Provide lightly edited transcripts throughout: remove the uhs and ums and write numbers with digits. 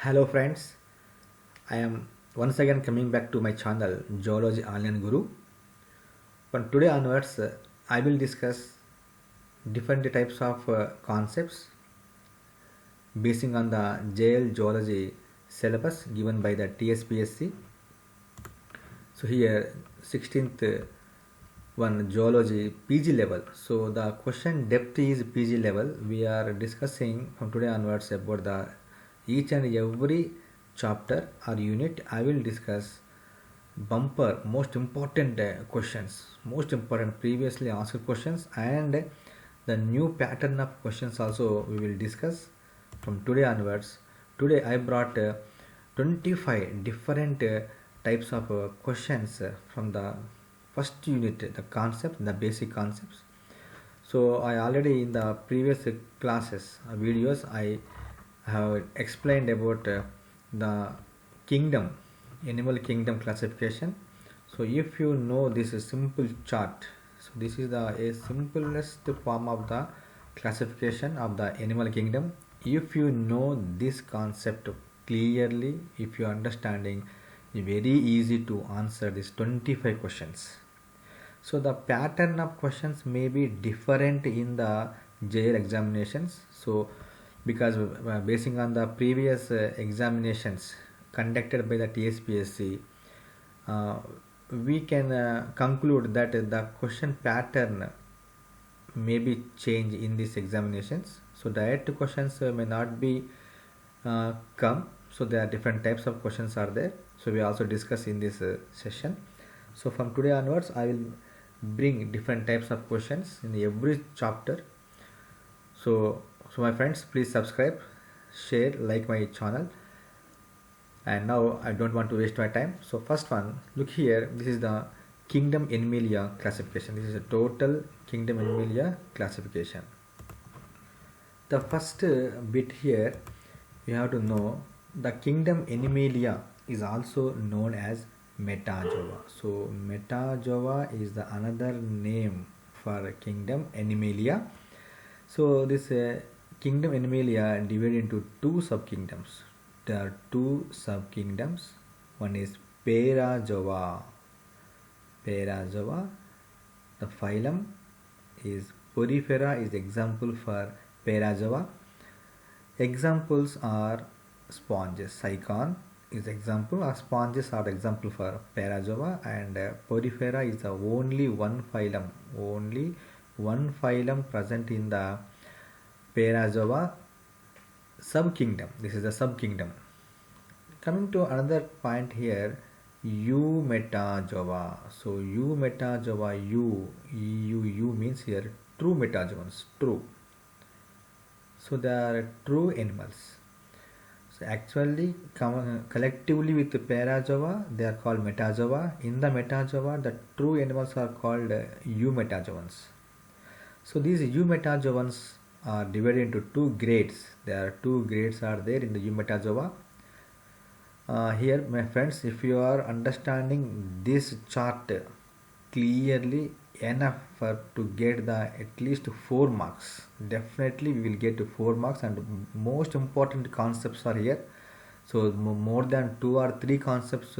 Hello friends, I am once again coming back to my channel Zoology Online Guru. From today onwards, I will discuss different types of concepts basing on the JL Zoology syllabus given by the Tspsc. So here 16th one Zoology PG level. So the question depth is PG level. We are discussing from today onwards about the each and every chapter or unit. I will discuss bumper most important questions, most important previously asked questions, and the new pattern of questions also we will discuss from today onwards. Today I brought 25 different types of questions from the first unit, the concept, the basic concepts. So I already in the previous classes videos I have explained about the kingdom, animal kingdom classification. So if you know this is simple chart, so this is the a simplest form of the classification of the animal kingdom. If you know this concept clearly, if you are understanding, it's very easy to answer these 25 questions. So the pattern of questions may be different in the JL examinations. So because basing on the previous examinations conducted by the Tspsc, uh, we can conclude that the question pattern may be changed in these examinations. So direct questions may not be come. So there are different types of questions are there. So we also discuss in this session. So from today onwards, I will bring different types of questions in every chapter. So my friends, please subscribe, share, like my channel. And now I don't want to waste my time. So first one, look here. This is the kingdom animalia classification. This is a total kingdom animalia classification. The first bit here, you have to know the kingdom animalia is also known as metazoa. So metazoa is the another name for kingdom animalia. So this kingdom animalia divided into two subkingdoms. There are two subkingdoms. One is Parazoa. Parazoa. The phylum is Porifera is example for Parazoa. Examples are sponges. Cycon is example, or sponges are example for Parazoa, and Porifera is the only one phylum. Only one phylum present in the Parazoa subkingdom. This is the subkingdom. Coming to another point here, Eumetazoa. So Eumetazoa, U means here true metazoans, true. So they are true animals. So actually collectively with the Parazoa they are called metazoa. In the metazoa the true animals are called eumetazoans. So these eumetazoans are divided into two grades. There are two grades are there in the eumetazoa. Here my friends, if you are understanding this chart clearly enough for to get the at least 4 marks, definitely we will get 4 marks, and most important concepts are here. So more than 2 or 3 concepts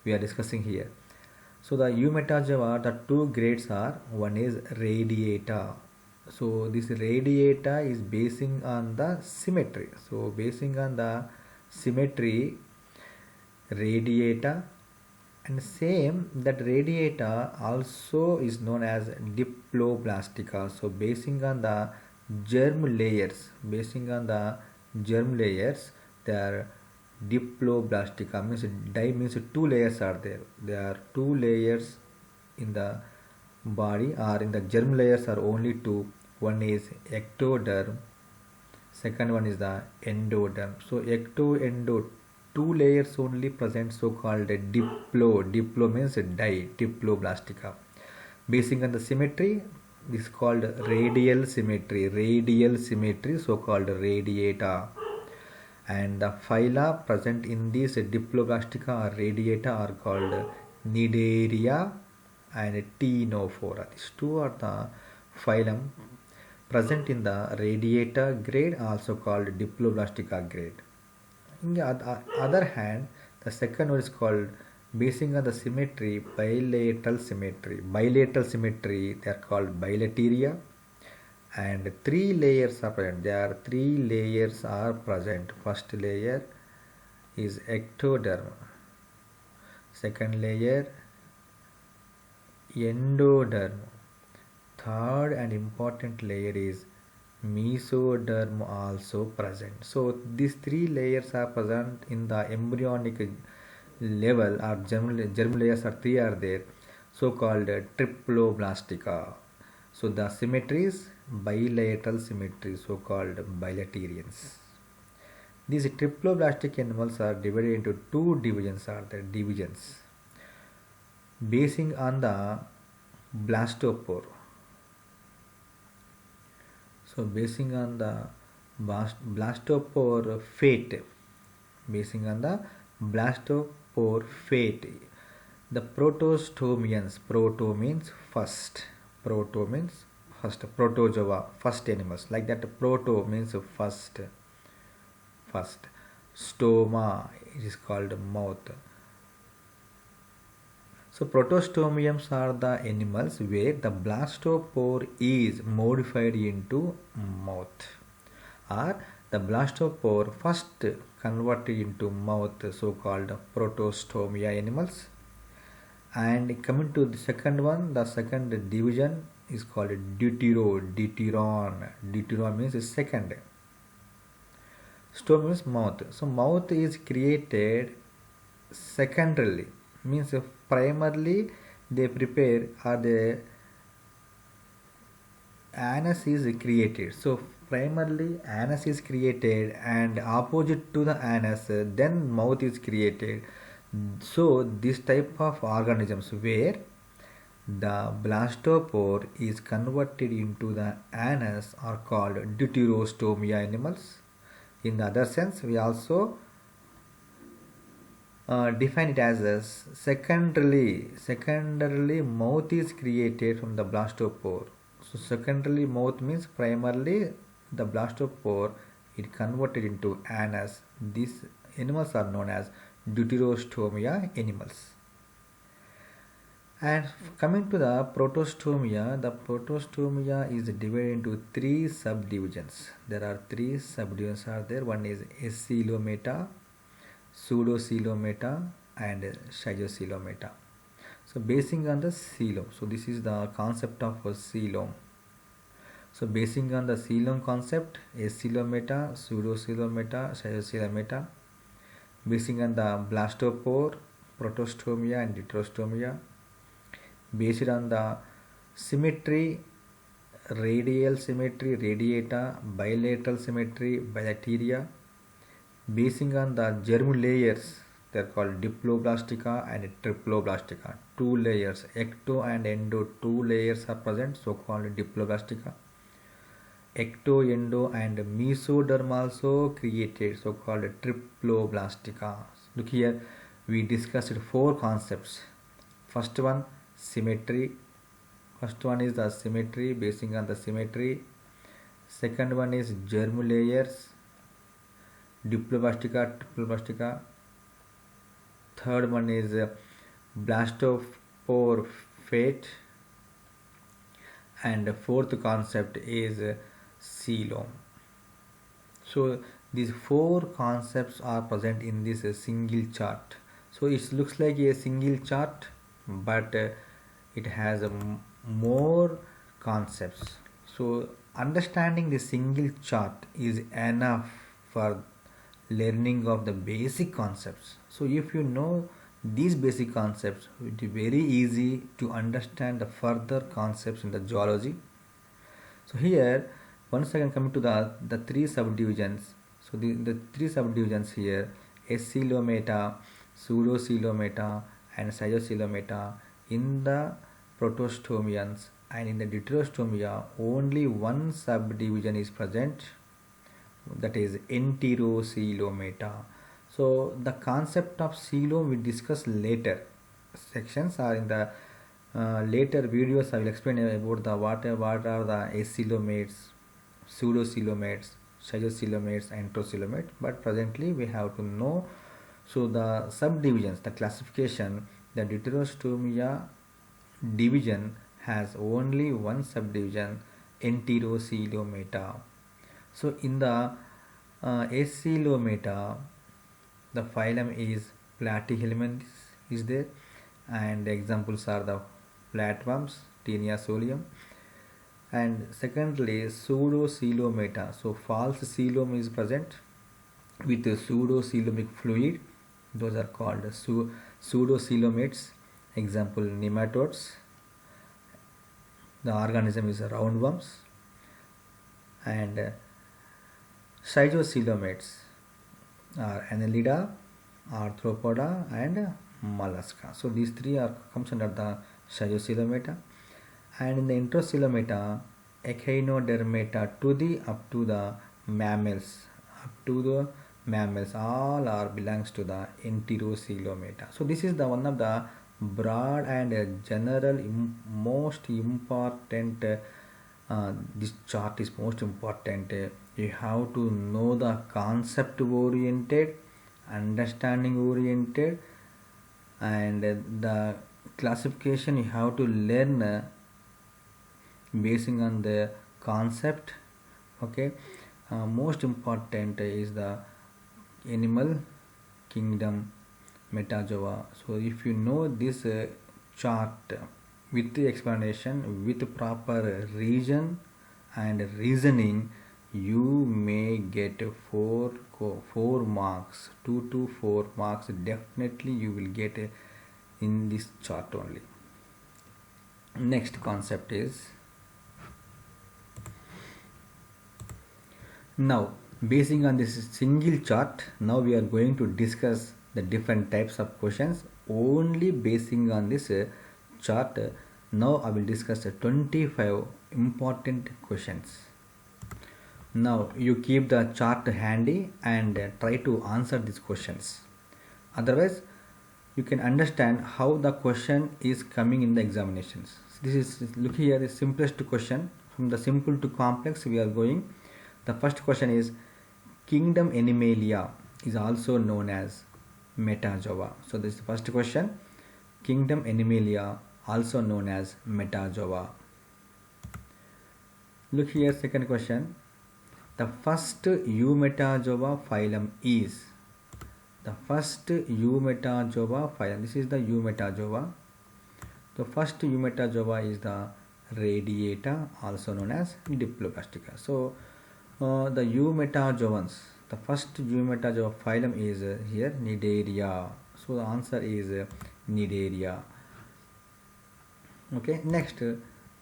we are discussing here. So the eumetazoa, the two grades are, one is radiata. So this radiata is basing on the symmetry. So basing on the symmetry, radiata, and same that radiata also is known as diploblastica. So basing on the germ layers, they are diploblastica. Means di means two layers are there. There are two layers in the body, or in the germ layers are only two. One is ectoderm, second one is the endoderm. So ecto two layers only present, so called diplo means diploblastica. Basing on the symmetry, this is called radial symmetry, so called radiata. And the phyla present in this diploblastica or radiata are called Cnidaria and Ctenophora. These two are the phylum present in the radiata grade, also called diploblastica grade. In the other hand, the second one is called basing on the symmetry, bilateral symmetry. Bilateral symmetry, they are called bilateria, and three layers are present. There are three layers are present. First layer is ectoderm. Second layer endoderm. Third and important layer is mesoderm also present. So these three layers are present in the embryonic level, or germ layers are three are there, so called triploblastica. So the symmetry is bilateral symmetry, so called bilaterians. These triploblastic animals are divided into two divisions, are the divisions basing on the blastopore. So basing on the blastopore fate, basing on the blastopore fate, the protostomians, proto means first, protozoa, first animals, like that. Proto means first, stoma, it is called mouth. So protostomiums are the animals where the blastopore is modified into mouth, or the blastopore first converted into mouth, so called protostomia animals. And coming to the second one, the second division is called deuteron. Deuteron means second. Stoma means mouth. So mouth is created secondarily, means primarily they prepare, or the anus is created. So primarily anus is created, and opposite to the anus then mouth is created. So this type of organisms where the blastopore is converted into the anus are called deuterostomia animals. In the other sense, we also define it as a secondarily mouth is created from the blastopore. So secondarily mouth means primarily the blastopore is converted into anus. These animals are known as deuterostomia animals. And coming to the protostomia is divided into three subdivisions. There are three subdivisions are there. One is coelomata, pseudocoelomata, and schizocoelomata. So basing on the coelom, so this is the concept of a coelom. So basing on the coelom concept, coelomata, pseudocoelomata, schizocoelomata. Basing on the blastopore, protostomia and deuterostomia. Based on the symmetry, radial symmetry, radiata, bilateral symmetry, bilateria. Basing on the germ layers, they are called diploblastica and triploblastica. Two layers, ecto and endo, two layers are present, so called diploblastica. Ecto, endo and mesoderm also created, so called triploblastica. Look here, we discussed four concepts. First one, symmetry. First one is the symmetry, basing on the symmetry. Second one is germ layers, diploblastica, triploblastica. Third one is blastopore fate, and fourth concept is coelom. So these four concepts are present in this single chart. So it looks like a single chart, but it has more concepts. So understanding the single chart is enough for learning of the basic concepts. So if you know these basic concepts, it will be very easy to understand the further concepts in the zoology. So here once again coming to the three subdivisions. So the three subdivisions here, coelomata, pseudocoelomata and schizocoelomata. In the protostomians and in the deuterostomia, only one subdivision is present, that is enterocoelomata. So the concept of coelom we discuss later sections, or in the later videos I will explain about the what are the acoelomates, pseudocoelomates, schizopsc and enterocoelomates, but presently we have to know. So the subdivisions, the classification, the deuterostomia division has only one subdivision, enterocoelomata. So in the Acoelomata, the phylum is Platyhelminths is there, and examples are the flatworms, Taenia solium, and secondly pseudocoelomata. So false coelom is present with pseudocoelomic fluid. Those are called pseudocoelomates. Example, nematodes. The organism is roundworms, and schizocoelomates are annelida, arthropoda, and mollusca. So these three are comes under the schizocoelomata. And in the enterocoelomata, echinodermata up to the mammals, all are belongs to the enterocoelomata. So this is the one of the broad and general most important. This chart is most important. You have to know the concept oriented, understanding oriented, and the classification you have to learn basing on the concept. Okay, most important is the animal kingdom metazoa. So if you know this chart with the explanation, with proper reason and reasoning, you may get 4 marks, 2 to 4 marks definitely you will get in this chart only. Next concept is, now basing on this single chart, now we are going to discuss the different types of questions only basing on this chart. Now I will discuss 25 important questions. Now you keep the chart handy and try to answer these questions. Otherwise you can understand how the question is coming in the examinations. This is, look here, the simplest question. From the simple to complex we are going. The first question is, kingdom Animalia is also known as metazoa. So this is the first question. Kingdom Animalia also known as metazoa. Look here, second question. The first eumetazoa phylum is. The first eumetazoa phylum. This is the eumetazoa. The first eumetazoa is the Radiata, also known as Diploblastica. So the eumetazoans, the first eumetazoa phylum is here Cnidaria. So the answer is Cnidaria. Okay, next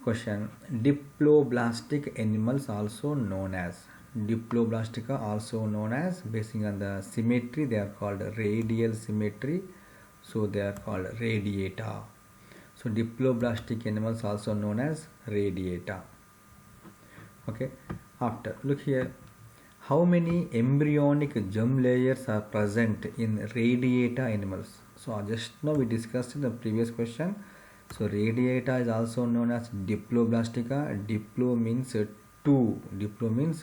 question. Diploblastic animals also known as. Diploblastica also known as, basing on the symmetry they are called radial symmetry, so they are called Radiata. So diploblastic animals also known as Radiata. Okay, after, look here, how many embryonic germ layers are present in Radiata animals? So just now we discussed in the previous question. So Radiata is also known as Diploblastica. Diplo means two. Diplo means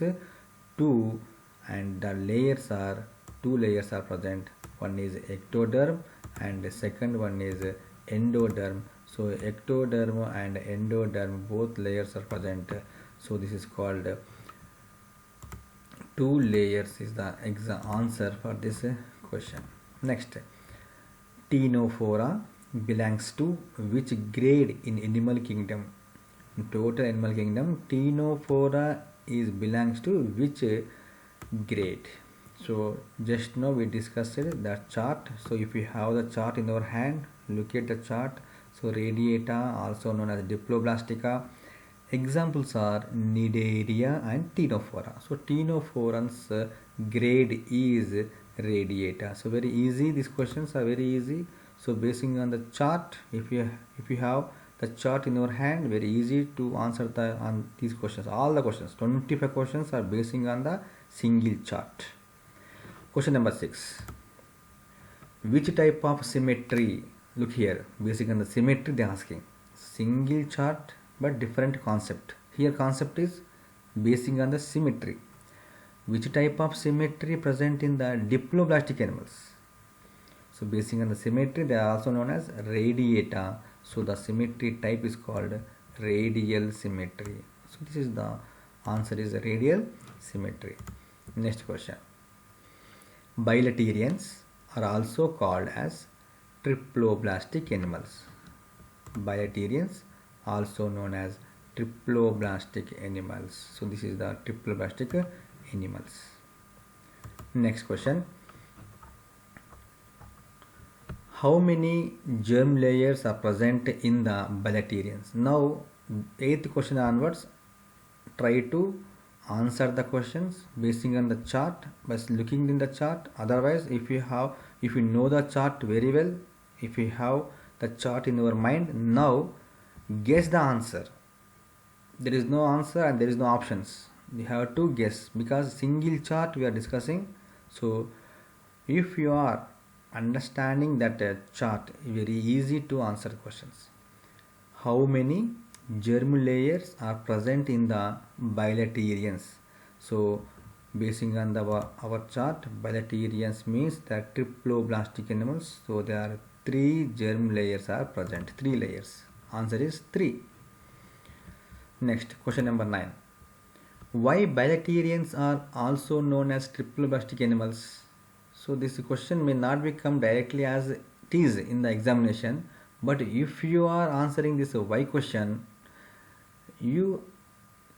two, and the layers are, two layers are present. One is ectoderm and the second one is endoderm. So ectoderm and endoderm, both layers are present. So this is called two layers is the answer for this question. Next, Ctenophora belongs to which grade in animal kingdom? In total animal kingdom, Ctenophora is belongs to which grade? So just now we discussed the chart. So if you have the chart in your hand, look at the chart. So Radiata, also known as Diploblastica. Examples are Cnidaria and Ctenophora. So Ctenophoran's grade is Radiata. So very easy, these questions are very easy. So basing on the chart, if you have the chart in your hand, very easy to answer on these questions. All the questions, 25 questions are basing on the single chart. Question number 6. Which type of symmetry? Look here, basing on the symmetry they are asking. Single chart but different concept. Here concept is basing on the symmetry. Which type of symmetry present in the diploblastic animals? So basing on the symmetry, they are also known as radiata. So the symmetry type is called radial symmetry. So this is the answer is radial symmetry. Next question. Bilaterians are also called as triploblastic animals. Bilaterians also known as triploblastic animals. So this is the triploblastic animals. Next question. How many germ layers are present in the bilaterians? Now, 8th question onwards, try to answer the questions basing on the chart by looking in the chart. Otherwise, if you know the chart very well, if you have the chart in your mind, now guess the answer. There is no answer and there is no options. You have to guess because single chart we are discussing. So if you are understanding that chart, very easy to answer questions. How many germ layers are present in the bilaterians? So basing on our chart, bilaterians means that triploblastic animals. So there are 3 germ layers are present, 3 layers. Answer is 3. Next, question number 9. Why bilaterians are also known as triploblastic animals? So this question may not become directly as it is in the examination, but if you are answering this why question, it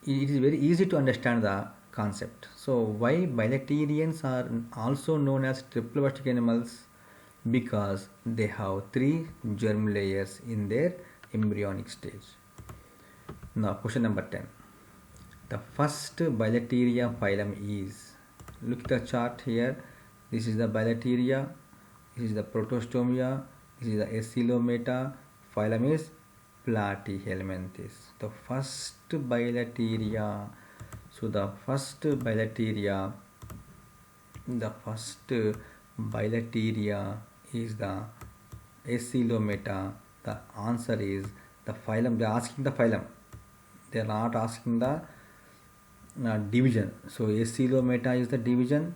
is very easy to understand the concept. So why bilaterians are also known as triploblastic animals? Because they have 3 germ layers in their embryonic stage. Now question number 10. The first bilateria phylum is, look at the chart here. This is the bilateria, this is the protostomia, this is the acylometa, phylum is Platyhelminthes. The first bilateria. So the first bilateria is the acylometa. The answer is the phylum. They are asking the phylum. They are not asking the division. So acylometa is the division.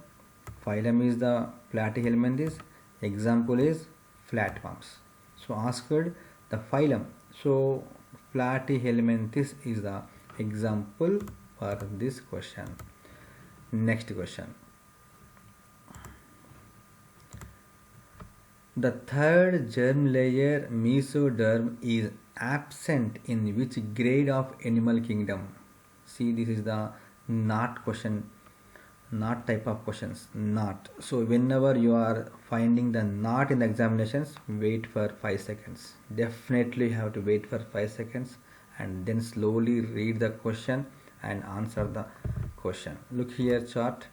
Phylum is the Platyhelminthes. Example is flatworms. So asked the phylum. So Platyhelminthes is the example for this question. Next question. The third germ layer, mesoderm, is absent in which grade of animal kingdom? See, this is the not question, not type of questions, not. So whenever you are finding the not in the examinations, wait for 5 seconds. Definitely you have to wait for 5 seconds and then slowly read the question and answer the question. Look here chart.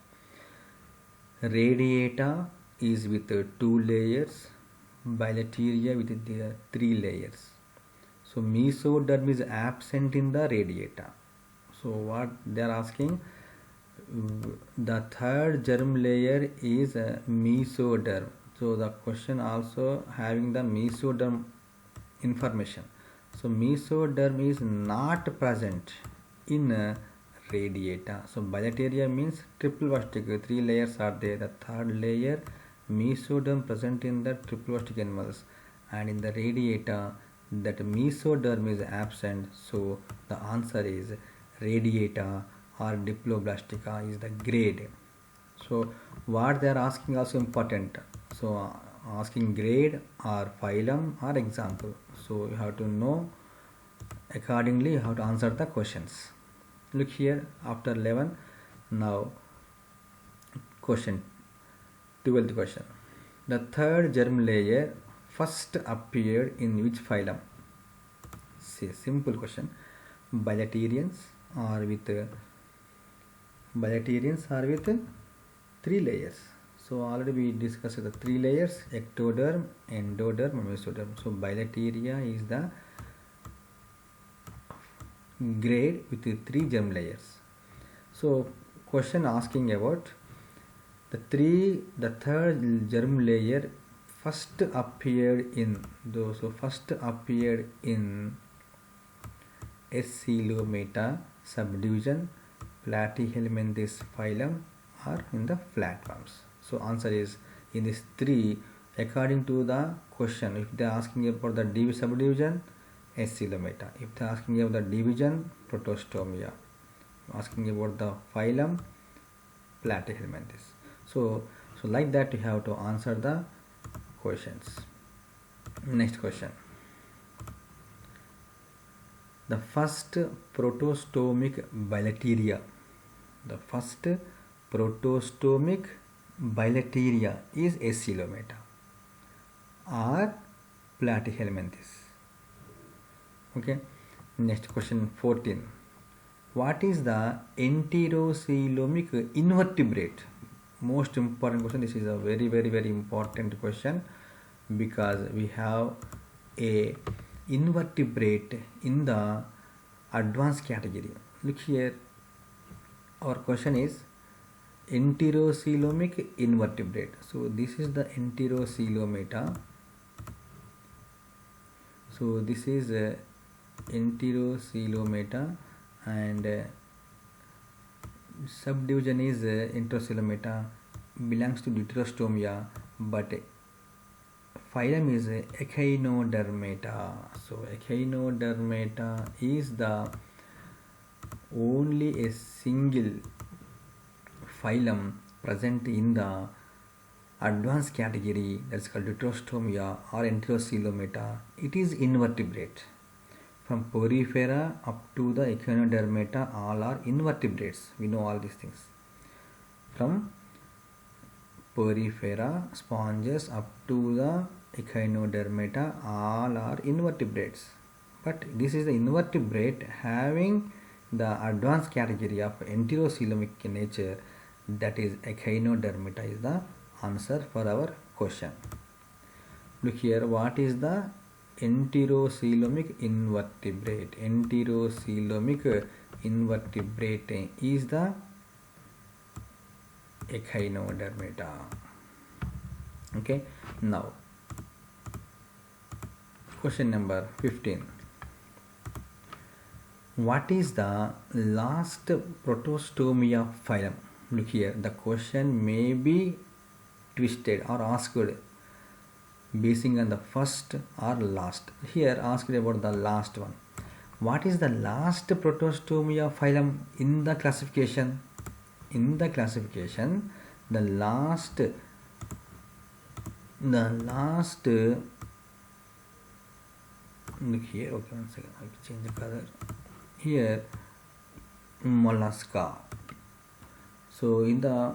Radiata is with 2 layers, bilateria with 3 layers. So mesoderm is absent in the radiata. So what they are asking, the third germ layer is mesoderm. So the question also having the mesoderm information. So mesoderm is not present in radiata. So bilateria means triploblastic, 3 layers are there. The third layer mesoderm present in the triploblastic animals, and in the radiata that mesoderm is absent. So the answer is radiata or diploblastica is the grade. So what they are asking also important. So asking grade or phylum or example. So you have to know accordingly you have to answer the questions. Look here after 11. Now question 12th question. The third germ layer first appeared in which phylum? See, simple question. Bilaterians are with 3 layers. So already we discussed the 3 layers: ectoderm, endoderm, mesoderm. So bilateria is the grade with 3 germ layers. So question asking about the third germ layer first appeared in those. So first appeared in acylometa subdivision, Platyhelminthes phylum, or in the flatworms. So answer is in these three according to the question. If they are asking about the subdivision, Coelomata. If they are asking about the division, Protostomia. Asking about the phylum, Platyhelminthes. So like that you have to answer the questions. Next question. The first protostomic bilateria. The first protostomic bilateria is Coelomata or Platyhelminthes. Okay. Next question 14. What is the enterocoelomic invertebrate? Most important question. This is a very important question because we have a invertebrate in the advanced category. Look here, our question is enterocoelomic invertebrate. So this is the Enterocoelomata. So this is Enterocoelomata and subdivision is Enterocoelomata, belongs to Deuterostomia, but phylum is Echinodermata. So Echinodermata is the only a single phylum present in the advanced category, that's called Deuterostomia or Enterocoelomata. It is invertebrate. From Porifera up to the Echinodermata, all are invertebrates. We know all these things. From Porifera, sponges, up to the Echinodermata, all are invertebrates. But this is the invertebrate having the advanced category of enterocoelomic nature, that is Echinodermata is the answer for our question. Look here, what is the enterocoelomic invertebrate? Enterocoelomic invertebrate is the Echinodermata. Okay, now question number 15. What is the last Protostomia phylum? Look here, the question may be twisted or asked basing on the first or last. Here asked about the last one. What is the last Protostomia phylum in the classification? In the classification, the last look here, okay, one second, I have to change the color. Here mollusca. So in the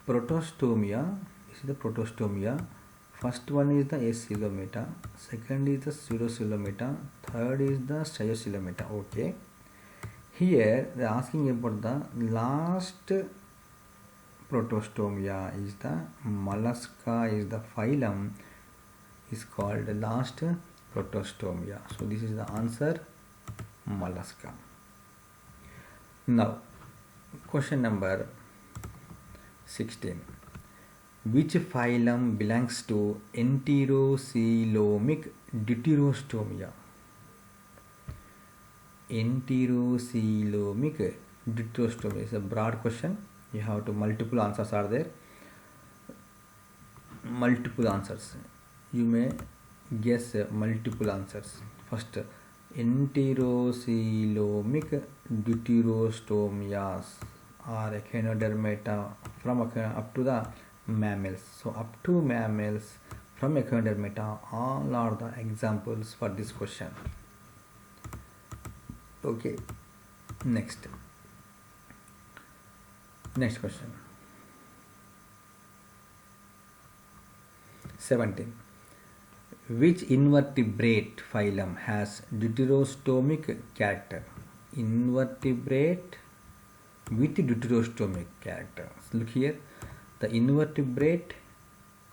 Protostomia, this is the Protostomia. First one is the Coelomata, second is the Pseudocoelomata, third is the Stiocoelomata. Okay. Here they are asking about the last Protostomia is the mollusca, is the phylum is called the last Protostomia. So this is the answer, mollusca. Now question number 16. Which phylum belongs to enterocoelomic Deuterostomia? Enterocoelomic Deuterostomia is a broad question. You have to, multiple answers are there. Multiple answers. You may guess multiple answers. First, enterocoelomic Deuterostomias are Echinodermata from up to the mammals. So up to mammals from Echinodermata, all are the examples for this question. Okay, next question. 17. Which invertebrate phylum has deuterostomic character? Invertebrate with deuterostomic character. Look here, the invertebrate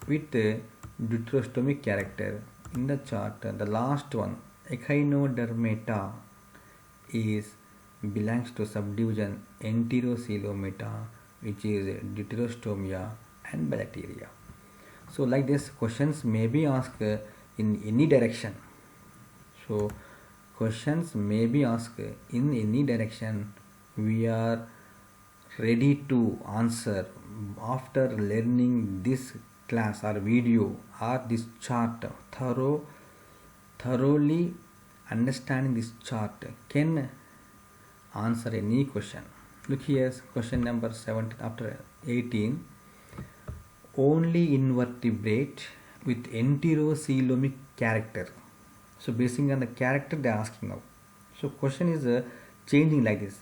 with deuterostomic character in the chart, the last one, Echinodermata, belongs to subdivision Enterocoelomata, which is Deuterostomia and Bilateria. So like this, questions may be asked in any direction. So questions may be asked in any direction. We are ready to answer after learning this class or video or this chart thoroughly understanding this chart can answer any question. Look here, question number 17 after 18. Only invertebrate with enterocoelomic character. So basing on the character they are asking now. So question is changing like this.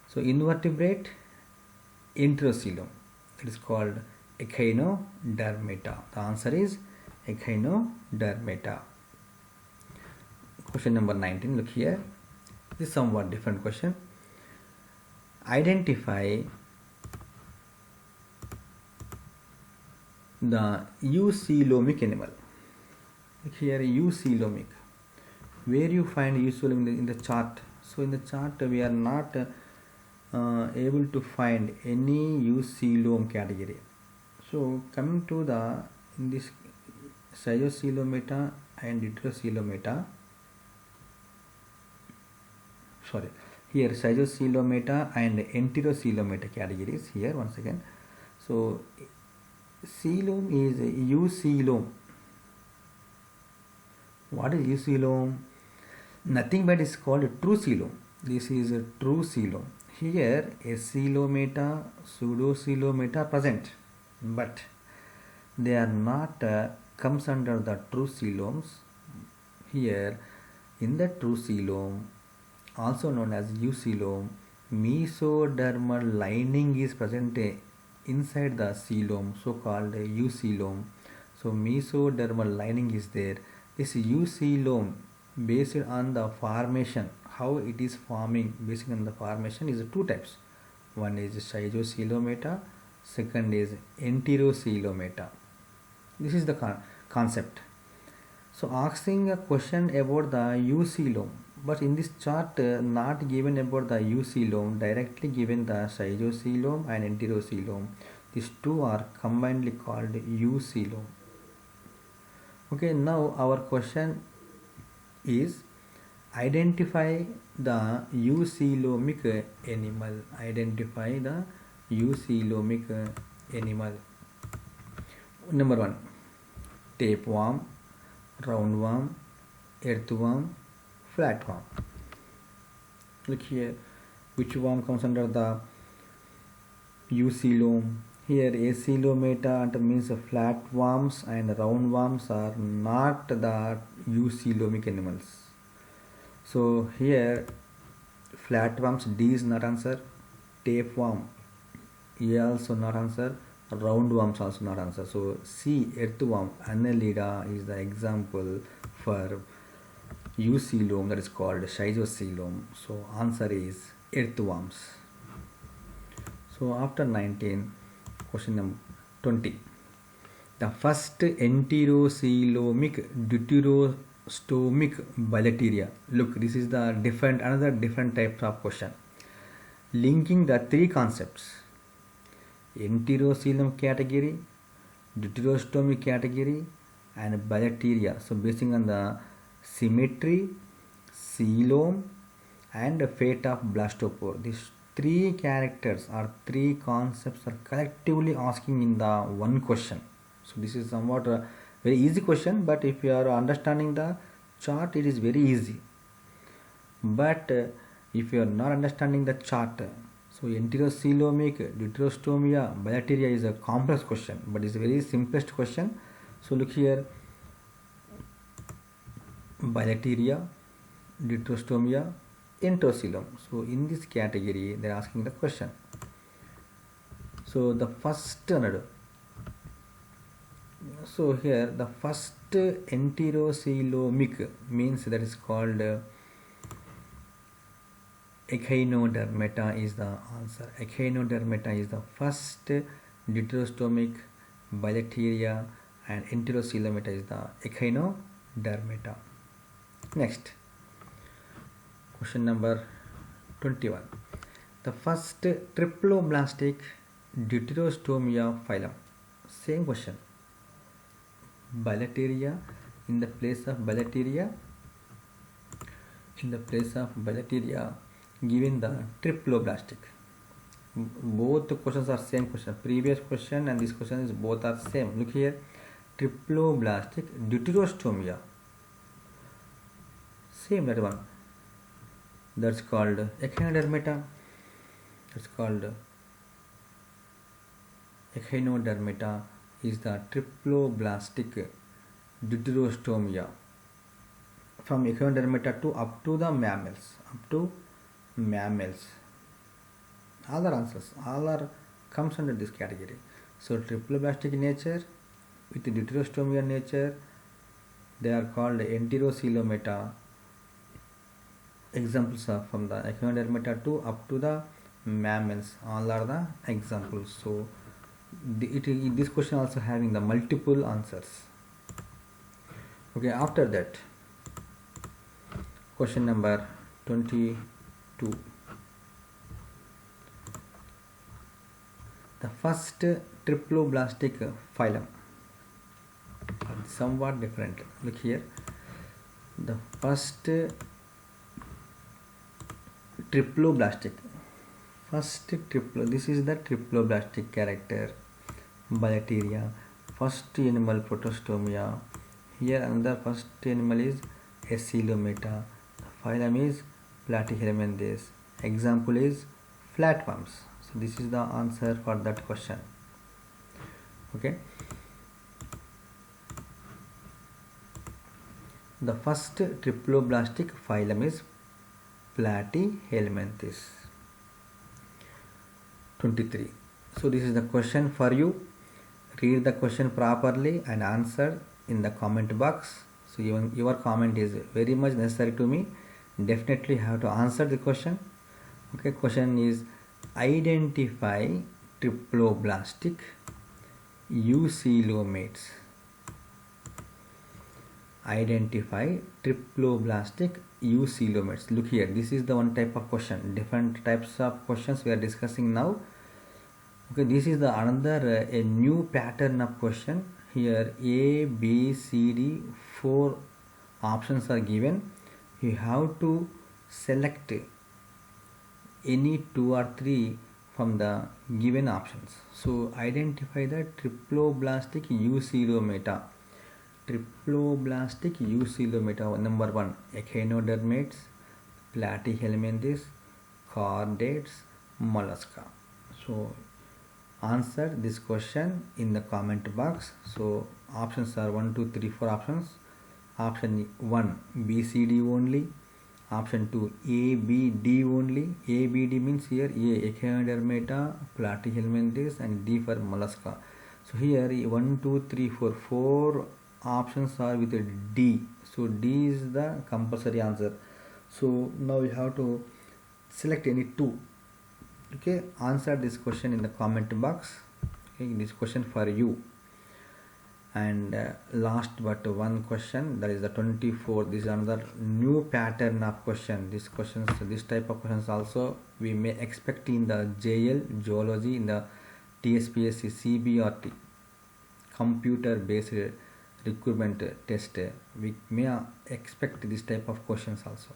So invertebrate enterocoelom, it is called echinodermata. The answer is echinodermata. Question number 19, look here. This is somewhat different question. Identify the eucoelomic animal. Look here, eucoelomic. Where you find eucoelom in the chart? So in the chart we are not able to find any eucoelom category. So coming to the in this Cbrt and Deuterocoelomata. Sorry, here Cbrt and Enterocoelomata categories here once again. So coelom is eucoelom. What is eucoelom? Nothing but is called a true coelom. This is a true coelom. Here Coelomata, Pseudocoelomata present, but they are not comes under the true coeloms. Here in the true coelom, also known as eucoelom, mesodermal lining is present inside the coelom, so called eucoelom. So mesodermal lining is there. This eucoelom based on the formation, how it is forming, based on the formation is two types. One is Cbrt, second is Enterocoelomata. This is the concept. So asking a question about the eucoelom, but in this chart not given about the eucoelom, directly given the Cbrt and Enterocoelom. These two are combinedly called eucoelom. Okay, now our question is identify the eucoelomic animal. Identify the eucoelomic animal. Number 1, tapeworm, roundworm, earthworm, flatworm. Look here, which worm comes under the eucoelom? Here Acoelomata means flatworms and roundworms are not the eucoelomic animals. So here flatworms, D is not answer, tapeworm A also not answer, roundworms also not answer. So C, earthworm, Annelida is the example for eucoelom, that is called Schizoscoelom. So answer is earthworms. So after 19, question number 20. The first enterocoelomic deuterostomic bilateria. Look, this is the another different type of question. Linking the three concepts: enterocoelom category, deuterostomic category, and bilateria. So basing on the symmetry, coelom, and fate of blastopore. These three characters or three concepts are collectively asking in the one question. So this is somewhat a very easy question, but if you are understanding the chart, it is very easy. But if you are not understanding the chart, so enterocoelomic, deuterostomia, bilateria is a complex question, but it's a very simplest question. So look here, bilateria, deuterostomia, enterocoelom. So in this category they are asking the question. So the first so here the first enterocoelomic means that is called echinodermata is the answer. Echinodermata is the first, deuterostomic, bilateria, and enterocoelomata is the echinodermata. Next, question number 21. The first triploblastic deuterostomia phylum. Same question. Bilateria, in the place of bilateria, given the triploblastic. Both the questions are same question. Previous question and this question is both are same. Look here, triploblastic deuterostomia. Same that one. That's called echinodermata. That's called echinodermata is the triploblastic deuterostomia. From echinodermata to up to the mammals. Up to mammals. All are answers. All are comes under this category. So triploblastic nature with deuterostomia nature, they are called enterocoelomata. Examples are from the echinodermata to up to the mammals. All are the examples. So this question also having the multiple answers. Okay, after that, question number 22. The first triploblastic phylum. Somewhat different. Look here. The first triploblastic. This is the triploblastic character. Bilateria. First animal protostomia. Here another first animal is Coelomata. Phylum is Platyhelminthes. Example is flatworms. So this is the answer for that question. Okay. The first triploblastic phylum is Platyhelminthes. 23. So this is the question for you. Read the question properly and answer in the comment box. So your comment is very much necessary to me. Definitely have to answer the question. Okay, question is identify triploblastic eucoelomates. Identify triploblastic eucoelomates. Look here, this is the one type of question. Different types of questions we are discussing now. Okay, this is the another a new pattern of question. Here A, B, C, D, 4 options are given. You have to select any 2 or 3 from the given options. So identify the triploblastic eucoelomata. Triploblastic eucoelomata. Number 1, echinodermates, platyhelminthes, chordates, mollusca. So answer this question in the comment box. So options are 1, 2, 3, 4 options. Option 1 B, C, D only. Option 2 A, B, D only. A, B, D means here A echinodermata, platyhelminthes, and D for mollusca. So here 1, 2, 3, 4 options are with D. So D is the compulsory answer. So now you have to select any 2. Okay, answer this question in the comment box. Okay, this question for you. And last but one question, that is the 24. This is another new pattern of question. This type of questions also we may expect in the JL Zoology, in the Tspsc Cbrt computer based recruitment test. We may expect this type of questions also.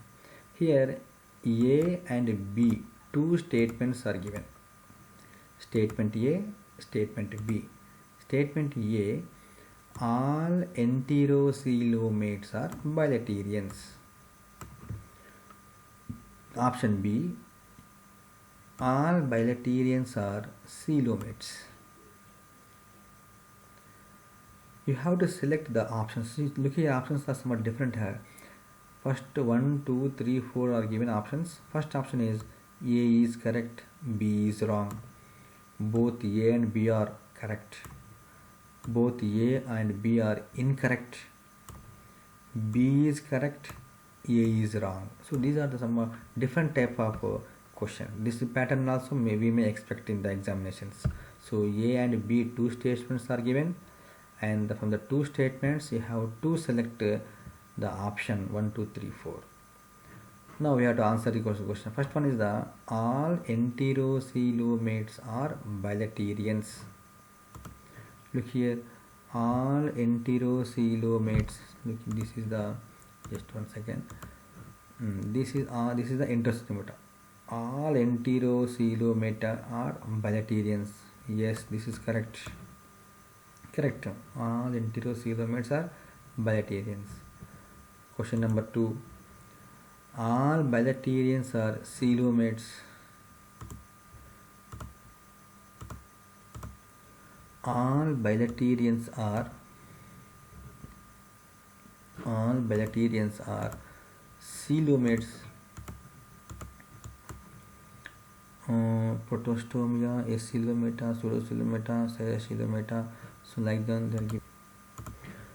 Here A and B, 2 statements are given. Statement A, statement B. Statement A, all enterocoelomates are bilaterians. Option B, all bilaterians are coelomates. You have to select the options. Look here, options are somewhat different here. First 1, 2, 3, 4 are given options. First option is A is correct, B is wrong. Both A and B are correct. Both A and B are incorrect. B is correct, A is wrong. So these are the some different type of question. This pattern also we may expect in the examinations. So A and B, 2 statements are given, and from the 2 statements you have to select the option 1, 2, 3, 4. Now we have to answer the question. First one is the all enterocoelomates are bilaterians. Look here, all enterocoelomates. Look, this is the, just one second. This is the enterocoelomata. All enterocoelomata are bilaterians. Yes, this is correct. Correct. All enterocoelomates are bilaterians. Question number 2. All bilaterians are coelomates. All bilaterians are coelomates. Protostomia, acoelomata, pseudocoelomata, coelomata. So like that they are given.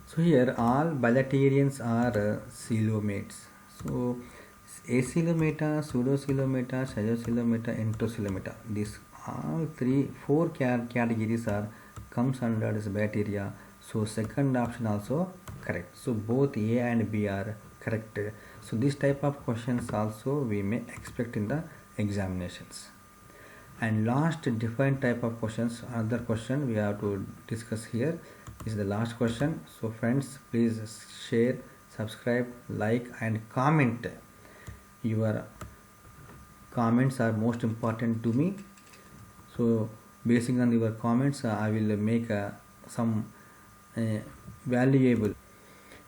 So here all bilaterians are coelomates. So acoelomata, pseudocoelomata, coelomata, entocoelomata. These all four categories are comes under this bacteria. So second option also correct. So both A and B are correct. So this type of questions also we may expect in the examinations. And last different type of questions, another question we have to discuss here is the last question. So friends, please share, subscribe, like and comment. Your comments are most important to me. So basing on your comments, I will make some valuable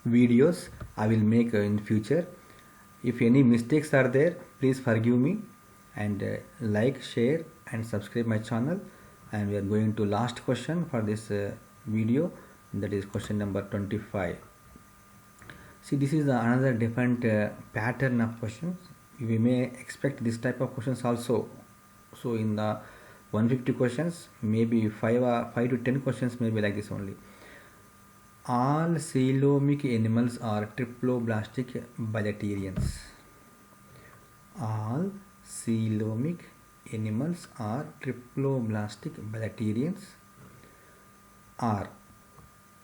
videos I will make in future. If any mistakes are there, please forgive me and like, share and subscribe my channel. And we are going to last question for this video, that is question number 25. See, this is another different pattern of questions. We may expect this type of questions also. So in the 150 questions, maybe 5 to 10 questions may be like this only. All coelomic animals are triploblastic bilaterians. All coelomic animals are triploblastic bilaterians. R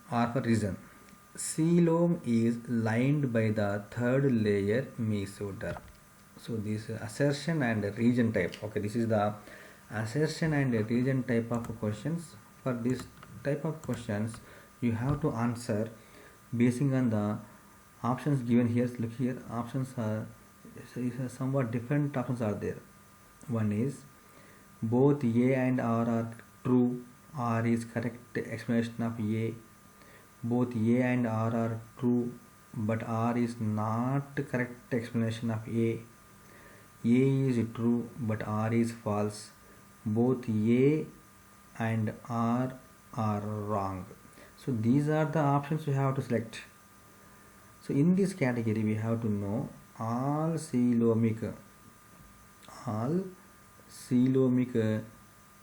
for reason. Coelom is lined by the third layer mesoderm. So this assertion and region type. Okay, this is the assertion and region type of questions. For this type of questions, you have to answer basing on the options given here. Look here, options are somewhat different. Options are there. One is both A and R are true. R is correct explanation of A. Both A and R are true, but R is not correct explanation of A. A is true, but R is false. Both A and R are wrong. So these are the options we have to select. So in this category we have to know all coelomic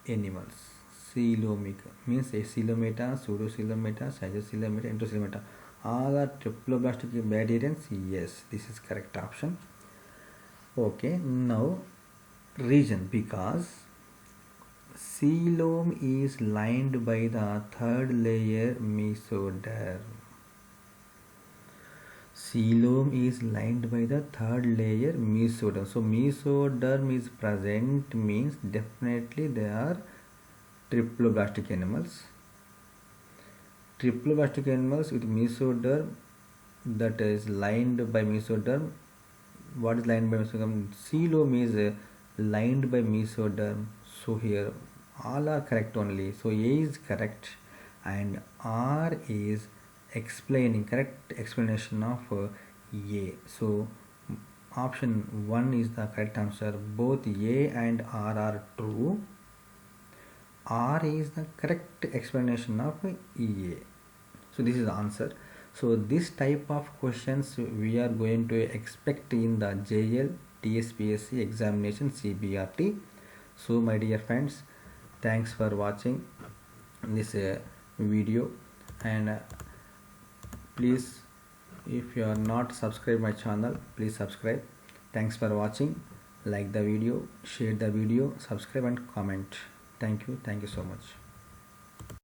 animals. Coelomic means acoelomata, pseudocoelomata, cytocoelomata, entocoelomata. All are triploblastic bilaterians. Yes, this is correct option. Okay, now region, because coelom is lined by the third layer mesoderm. Coelom is lined by the third layer mesoderm. So mesoderm is present means definitely they are triploblastic animals. Triploblastic animals with mesoderm that is lined by mesoderm. What is lined by mesoderm? Coelom is lined by mesoderm. So here all are correct only. So A is correct and R is explaining, correct explanation of A. So option 1 is the correct answer. Both A and R are true. R is the correct explanation of EA. So this is the answer. So this type of questions we are going to expect in the JL, Tspsc examination, Cbrt. So my dear friends, thanks for watching this video, and please, if you are not subscribed my channel, please subscribe. Thanks for watching. Like the video, share the video, subscribe and comment. Thank you so much.